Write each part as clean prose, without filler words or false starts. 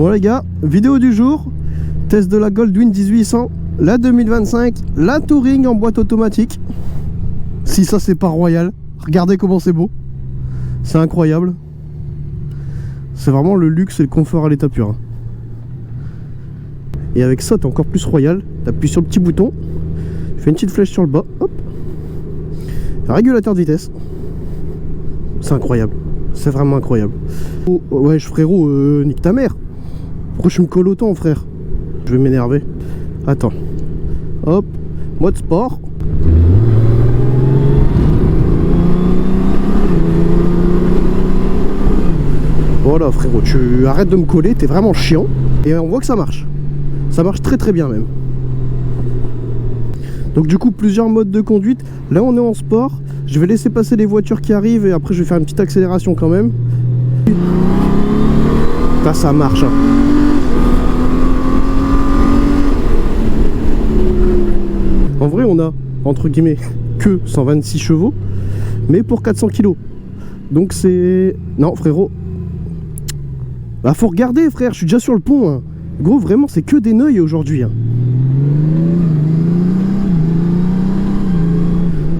Bon les gars, vidéo du jour, test de la Goldwing 1800, la 2025, la Touring en boîte automatique. Si ça c'est pas royal, regardez comment c'est beau. C'est incroyable. C'est vraiment le luxe et le confort à l'état pur. Et avec ça t'es encore plus royal. T'appuies sur le petit bouton, tu fais une petite flèche sur le bas, hop. Régulateur de vitesse. C'est incroyable. C'est vraiment incroyable. Oh, ouais frérot, nique ta mère. Pourquoi je me colle autant frère? Je vais m'énerver. Attends. Hop. Mode sport. Voilà frérot, tu arrêtes de me coller, t'es vraiment chiant. Et on voit que ça marche. Ça marche très très bien même. Donc du coup plusieurs modes de conduite. Là on est en sport. Je vais laisser passer les voitures qui arrivent et après je vais faire une petite accélération quand même. Ça marche hein. En vrai on a entre guillemets que 126 chevaux mais pour 400 kg. Donc c'est... Non frérot. Bah faut regarder frère, je suis déjà sur le pont hein. Gros vraiment c'est que des neuils aujourd'hui hein.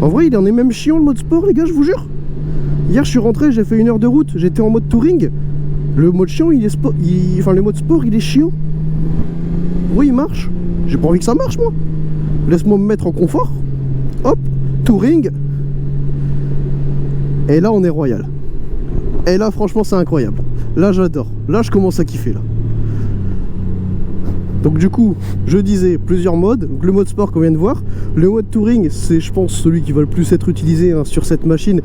En vrai il en est même chiant le mode sport les gars, je vous jure. Hier je suis rentré, j'ai fait 1 heure de route, j'étais en mode touring. Le mode chiant il est enfin le mode sport il est chiant. Oui il marche. J'ai pas envie que ça marche moi. Laisse-moi me mettre en confort. Hop, touring. Et là on est royal. Et là franchement c'est incroyable. Là j'adore. Là je commence à kiffer là. Donc du coup, je disais plusieurs modes. Donc, le mode sport qu'on vient de voir. Le mode touring, c'est je pense celui qui va le plus être utilisé hein, sur cette machine.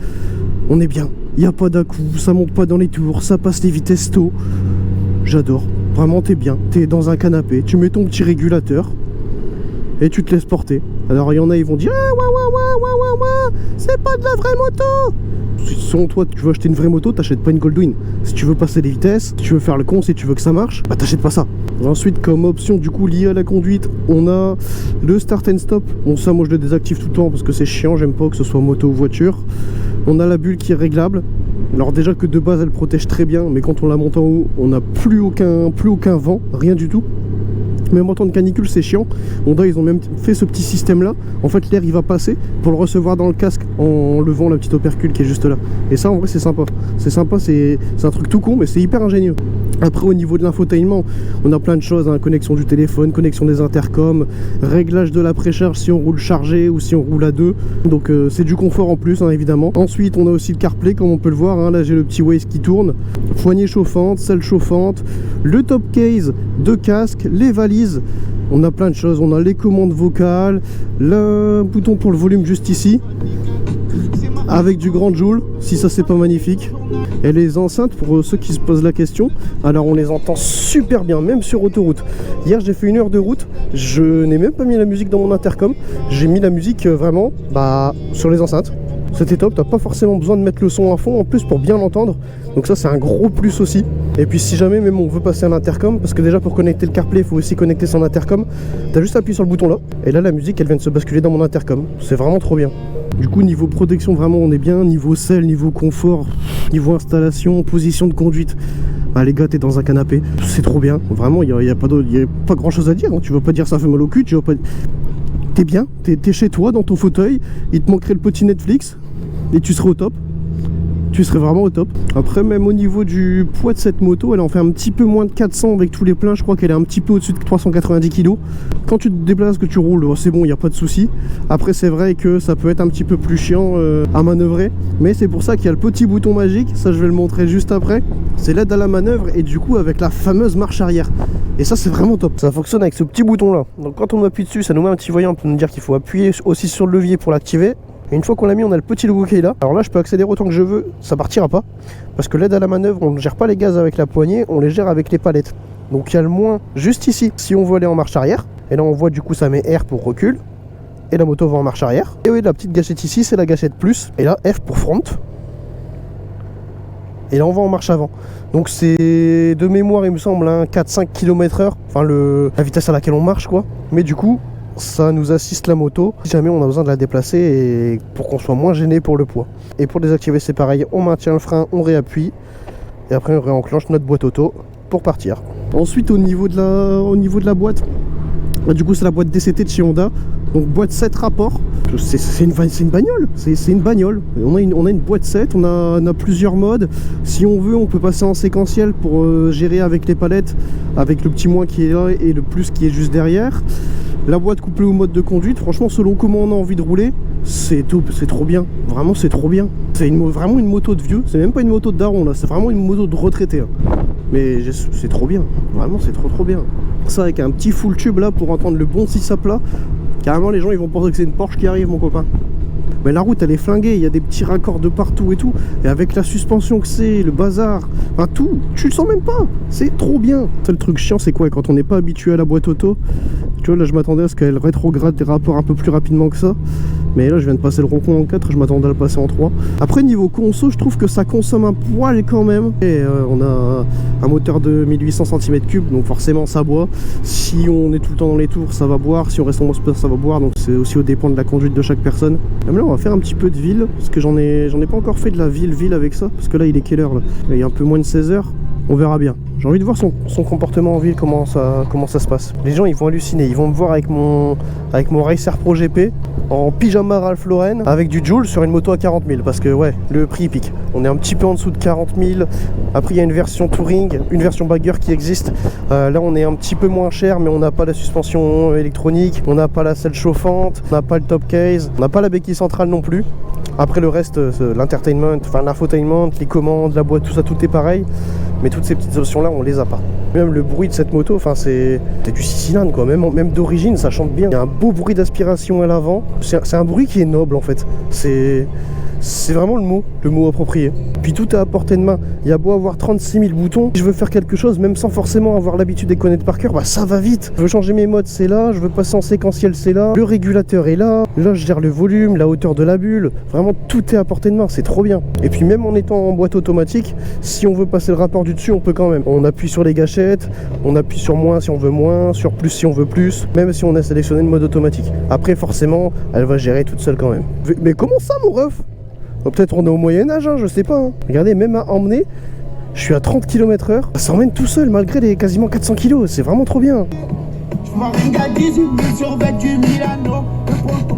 On est bien. Il n'y a pas d'à-coup, ça monte pas dans les tours, ça passe les vitesses tôt. J'adore. Vraiment t'es bien. T'es dans un canapé, tu mets ton petit régulateur et tu te laisses porter. Alors il y en a ils vont dire ah, ouais, c'est pas de la vraie moto. Selon toi tu veux acheter une vraie moto, t'achètes pas une Goldwing. Si tu veux passer les vitesses, si tu veux faire le con, si tu veux que ça marche, bah t'achètes pas ça. Ensuite comme option du coup liée à la conduite, on a le start and stop. Bon ça moi je le désactive tout le temps parce que c'est chiant, j'aime pas que ce soit moto ou voiture. On a la bulle qui est réglable. Alors déjà que de base elle protège très bien, mais quand on la monte en haut, on n'a plus aucun vent, rien du tout. Même en temps de canicule c'est chiant. Honda ils ont même fait ce petit système là. En fait l'air il va passer pour le recevoir dans le casque en levant la petite opercule qui est juste là. Et ça en vrai c'est sympa. C'est sympa, c'est un truc tout con mais c'est hyper ingénieux. Après au niveau de l'infotainment, on a plein de choses hein. Connexion du téléphone, connexion des intercoms, réglage de la précharge si on roule chargé ou si on roule à deux. Donc c'est du confort en plus hein, évidemment. Ensuite on a aussi le CarPlay comme on peut le voir hein. Là j'ai le petit Waze qui tourne. Poignée chauffante, selle chauffante, le top case de casque, les valises. On a plein de choses, on a les commandes vocales, le bouton pour le volume juste ici, avec du grand joule, si ça c'est pas magnifique. Et les enceintes, pour ceux qui se posent la question, alors on les entend super bien, même sur autoroute. Hier j'ai fait 1 heure de route, je n'ai même pas mis la musique dans mon intercom, j'ai mis la musique vraiment sur les enceintes. C'était top, t'as pas forcément besoin de mettre le son à fond en plus pour bien l'entendre. Donc ça c'est un gros plus aussi. Et puis si jamais même on veut passer un intercom, parce que déjà pour connecter le CarPlay il faut aussi connecter son intercom, t'as juste appuyé sur le bouton là, et là la musique elle vient de se basculer dans mon intercom. C'est vraiment trop bien. Du coup niveau protection vraiment on est bien, niveau selle, niveau confort, niveau installation, position de conduite. Ah les gars t'es dans un canapé, c'est trop bien. Vraiment il n'y a pas grand chose à dire, hein. Tu vas pas dire ça fait mal au cul, tu vas pas... T'es bien, t'es chez toi dans ton fauteuil, il te manquerait le petit Netflix et tu serais au top. Tu serais vraiment au top. Après même au niveau du poids de cette moto, elle en fait un petit peu moins de 400 avec tous les pleins. Je crois qu'elle est un petit peu au-dessus de 390 kg. Quand tu te déplaces, que tu roules, c'est bon, il n'y a pas de souci. Après c'est vrai que ça peut être un petit peu plus chiant à manœuvrer. Mais c'est pour ça qu'il y a le petit bouton magique. Ça je vais le montrer juste après. C'est l'aide à la manœuvre et du coup avec la fameuse marche arrière. Et ça c'est vraiment top. Ça fonctionne avec ce petit bouton là. Donc quand on appuie dessus, ça nous met un petit voyant pour nous dire qu'il faut appuyer aussi sur le levier pour l'activer. Et une fois qu'on l'a mis, on a le petit logo qui est là. Alors là je peux accélérer autant que je veux, ça partira pas. Parce que l'aide à la manœuvre, on ne gère pas les gaz avec la poignée, on les gère avec les palettes. Donc il y a le moins juste ici si on veut aller en marche arrière. Et là on voit du coup ça met R pour recul. Et la moto va en marche arrière. Et oui la petite gâchette ici c'est la gâchette plus. Et là F pour front. Et là on va en marche avant. Donc c'est de mémoire il me semble 4-5 km/h. Enfin la vitesse à laquelle on marche quoi. Mais du coup ça nous assiste la moto si jamais on a besoin de la déplacer et pour qu'on soit moins gêné pour le poids. Et pour désactiver c'est pareil, on maintient le frein, on réappuie et après on réenclenche notre boîte auto pour partir. Ensuite au niveau de la boîte, bah, du coup c'est la boîte DCT de chez Honda. Donc boîte 7 rapport, c'est une bagnole, c'est une bagnole. On a une boîte 7, on a plusieurs modes. Si on veut, on peut passer en séquentiel pour gérer avec les palettes, avec le petit moins qui est là et le plus qui est juste derrière. La boîte couplée au mode de conduite, franchement selon comment on a envie de rouler, c'est top, c'est trop bien, vraiment c'est trop bien. C'est vraiment une moto de vieux, c'est même pas une moto de daron là, c'est vraiment une moto de retraité. Hein. Mais c'est trop bien, vraiment c'est trop bien. Ça avec un petit full tube là pour entendre le bon 6 à plat. Carrément les gens ils vont penser que c'est une Porsche qui arrive mon copain. Mais la route elle est flinguée, il y a des petits raccords de partout et tout. Et avec la suspension que c'est, le bazar, enfin tout, tu le sens même pas. C'est trop bien. C'est le truc chiant c'est quoi, quand on n'est pas habitué à la boîte auto. Tu vois là je m'attendais à ce qu'elle rétrograde des rapports un peu plus rapidement que ça. Mais là je viens de passer le rond-point en 4, je m'attendais à le passer en 3. Après niveau conso, je trouve que ça consomme un poil quand même. Et on a un moteur de 1800 cm3, donc forcément ça boit. Si on est tout le temps dans les tours, ça va boire. Si on reste en mode sport, ça va boire. Donc c'est aussi au dépend de la conduite de chaque personne. Même là on va faire un petit peu de ville, parce que j'en ai pas encore fait de la ville avec ça. Parce que là il est quelle heure là? Il y a un peu moins de 16 h. On verra bien. J'ai envie de voir son comportement en ville, comment ça se passe. Les gens ils vont halluciner, ils vont me voir avec mon Racer Pro GP en pyjama Ralph Lauren avec du Joule sur une moto à 40 000 parce que ouais, le prix il pique. On est un petit peu en dessous de 40 000. Après il y a une version Touring, une version Bagger qui existe. Là on est un petit peu moins cher, mais on n'a pas la suspension électronique, on n'a pas la selle chauffante, on n'a pas le top case, on n'a pas la béquille centrale non plus. Après le reste, l'entertainment, enfin l'infotainment, les commandes, la boîte, tout ça, tout est pareil. Mais toutes ces petites options là on les a pas. Même le bruit de cette moto, enfin c'est du 6 cylindres quoi, même d'origine ça chante bien. Il y a un beau bruit d'aspiration à l'avant. C'est un bruit qui est noble en fait. C'est vraiment le mot approprié. Puis tout est à portée de main. Il y a beau avoir 36 000 boutons, si je veux faire quelque chose, même sans forcément avoir l'habitude de connaître par cœur, bah ça va vite. Je veux changer mes modes, c'est là. Je veux passer en séquentiel, c'est là. Le régulateur est là. Là, je gère le volume, la hauteur de la bulle. Vraiment, tout est à portée de main. C'est trop bien. Et puis même en étant en boîte automatique, si on veut passer le rapport du dessus, on peut quand même. On appuie sur les gâchettes, on appuie sur moins si on veut moins, sur plus si on veut plus, même si on a sélectionné le mode automatique. Après, forcément, elle va gérer toute seule quand même. Mais comment ça, mon ref? Peut-être on est au Moyen-Âge, hein, je sais pas. Hein. Regardez, même à emmener, je suis à 30 km/h. Ça emmène tout seul malgré les quasiment 400 kg. C'est vraiment trop bien.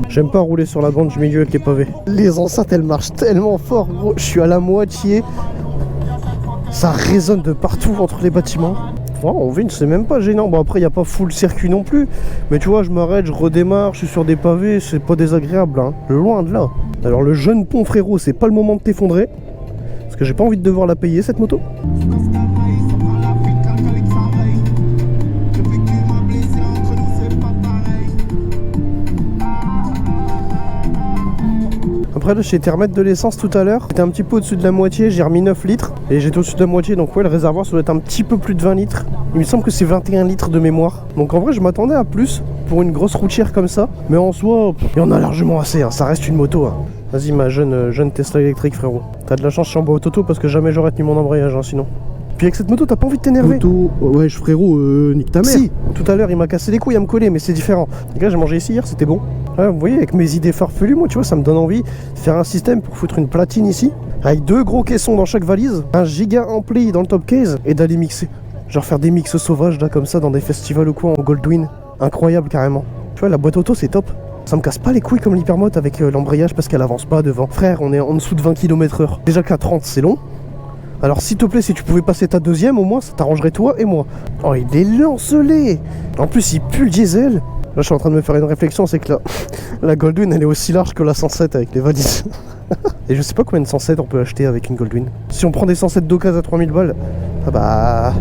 J'aime pas rouler sur la bande du milieu avec les pavés. Les enceintes, elles marchent tellement fort, gros. Je suis à la moitié. Ça résonne de partout entre les bâtiments. En ville, c'est même pas gênant. Bon, après, il n'y a pas full circuit non plus. Mais tu vois, je m'arrête, je redémarre, je suis sur des pavés, c'est pas désagréable. Hein. Loin de là. Alors, le jeune pont, frérot, c'est pas le moment de t'effondrer. Parce que j'ai pas envie de devoir la payer, cette moto. Après là j'ai été remettre de l'essence tout à l'heure. J'étais un petit peu au-dessus de la moitié, j'ai remis 9 litres. Et j'étais au-dessus de la moitié, donc ouais le réservoir ça doit être un petit peu plus de 20 litres. Il me semble que c'est 21 litres de mémoire. Donc en vrai je m'attendais à plus pour une grosse routière comme ça. Mais en soi, il y en a largement assez, hein. Ça reste une moto. Hein. Vas-y ma jeune Tesla électrique frérot. T'as de la chance je suis en boîte auto parce que jamais j'aurais tenu mon embrayage hein, sinon. Puis avec cette moto, t'as pas envie de t'énerver. Moto, ouais, frérot, nique ta mère. Si, tout à l'heure, il m'a cassé les couilles à me coller, mais c'est différent. Les gars, j'ai mangé ici hier, c'était bon. Ouais, vous voyez, avec mes idées farfelues, moi, tu vois, ça me donne envie de faire un système pour foutre une platine ici, avec 2 gros caissons dans chaque valise, un giga ampli dans le top case, et d'aller mixer. Genre faire des mix sauvages, là, comme ça, dans des festivals ou quoi, en Goldwyn. Incroyable, carrément. Tu vois, la boîte auto, c'est top. Ça me casse pas les couilles comme l'hypermote avec l'embrayage parce qu'elle avance pas devant. Frère, on est en dessous de 20 km/h. Déjà qu'à 30, c'est long. Alors s'il te plaît, si tu pouvais passer ta deuxième, au moins ça t'arrangerait toi et moi. Oh, il est lancelé. En plus, il pue le diesel. Là, je suis en train de me faire une réflexion, c'est que la Goldwyn, elle est aussi large que la 107 avec les valises. Et je sais pas combien de 107 on peut acheter avec une Goldwyn. Si on prend des 107 d'occasion à 3000 balles, ah bah...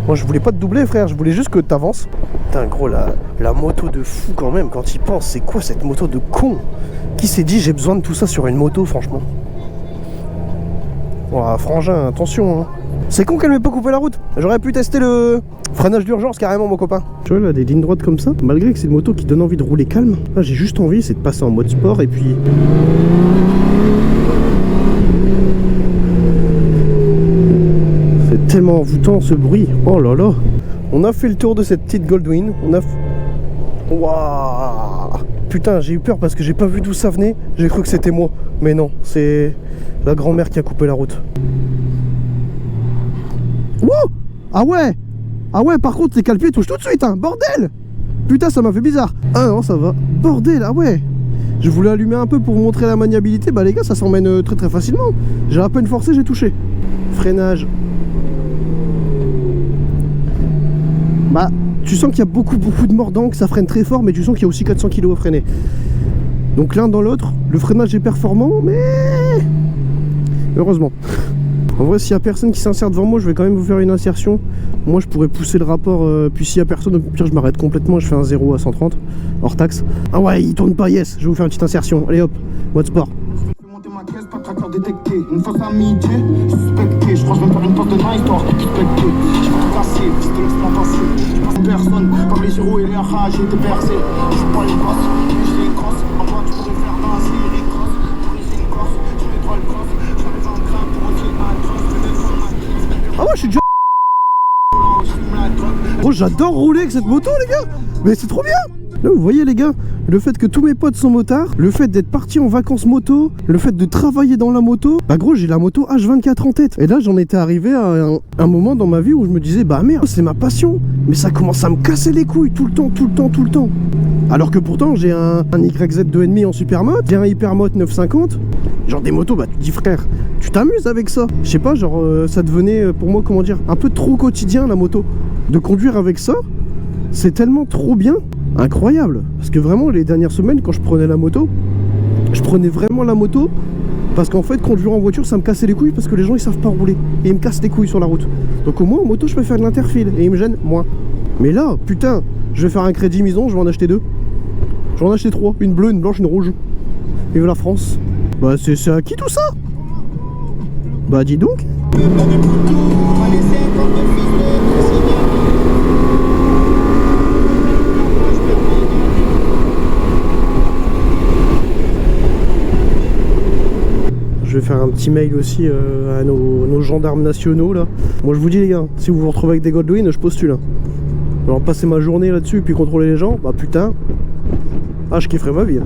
Moi, je voulais pas te doubler, frère, je voulais juste que t'avances. Putain, gros, la moto de fou quand même, quand il pense, c'est quoi cette moto de con? Qui s'est dit j'ai besoin de tout ça sur une moto, franchement? Oh, frangin, attention, hein. C'est con qu'elle m'ait pas coupé la route. J'aurais pu tester le freinage d'urgence carrément, mon copain. Tu vois là, des lignes droites comme ça, malgré que c'est une moto qui donne envie de rouler calme, là j'ai juste envie, c'est de passer en mode sport et puis... C'est tellement envoûtant ce bruit. Oh là là. On a fait le tour de cette petite Goldwyn. On a... Waouh. Putain, j'ai eu peur parce que j'ai pas vu d'où ça venait. J'ai cru que c'était moi. Mais non, c'est la grand-mère qui a coupé la route. Ah ouais. Ah ouais, par contre, les cale-pieds touchent tout de suite, hein. Bordel. Putain, ça m'a fait bizarre. Ah non, ça va. Bordel, ah ouais. Je voulais allumer un peu pour montrer la maniabilité. Bah les gars, ça s'emmène très très facilement. J'ai à peine forcé, j'ai touché. Freinage. Bah, tu sens qu'il y a beaucoup de mordant, que ça freine très fort, mais tu sens qu'il y a aussi 400 kg à freiner. Donc l'un dans l'autre, le freinage est performant, mais... heureusement. En vrai, s'il y a personne qui s'insère devant moi, je vais quand même vous faire une insertion. Moi, je pourrais pousser le rapport, puis s'il y a personne, au pire, je m'arrête complètement, je fais un 0 à 130, hors taxe. Ah ouais, il tourne pas, yes, je vais vous faire une petite insertion. Allez hop, mode sport. Pas de tracker détecté, une fois à midi, suspecté. Je crois que je vais me faire une pause de temps histoire de suspecter. Je vais tout casser, c'est de l'exploit passé. Je passe en personne, par les gyros et les rats, j'ai été percé. Je suis pas les bosses, mais j'ai les grosses. En toi, tu pourrais faire danser les grosses. Pour les une corse, je mets toi le cross. Je vais faire un crack pour essayer de m'atroce. Je vais mettre ma. Ah ouais, je suis déjà. Gros, j'adore rouler avec cette moto, les gars. Mais c'est trop bien. Là, vous voyez les gars, le fait que tous mes potes sont motards, le fait d'être parti en vacances moto, le fait de travailler dans la moto, bah gros j'ai la moto H24 en tête. Et là j'en étais arrivé à un moment dans ma vie où je me disais bah merde c'est ma passion, mais ça commence à me casser les couilles tout le temps. Alors que pourtant j'ai un YZ 2,5 en supermoto, j'ai un Hypermote 950, genre des motos, bah tu te dis frère, tu t'amuses avec ça. Je sais pas, genre ça devenait pour moi comment dire, un peu trop quotidien la moto. De conduire avec ça, c'est tellement trop bien. Incroyable, parce que vraiment les dernières semaines quand je prenais la moto, je prenais vraiment la moto parce qu'en fait conduire en voiture ça me cassait les couilles parce que les gens ils savent pas rouler et ils me cassent les couilles sur la route. Donc au moins en moto je peux faire de l'interfile et ils me gênent moins. Mais là putain, je vais faire un crédit maison, je vais en acheter 2. Je vais en acheter 3, une bleue, une blanche, une rouge. Vive la France. Bah c'est à qui tout ça? Bah dis donc. Je vais faire un petit mail aussi à nos gendarmes nationaux là. Moi je vous dis les gars, si vous vous retrouvez avec des Goldwyn, je postule. Alors passer ma journée là-dessus et puis contrôler les gens, bah putain, ah je kifferais ma vie.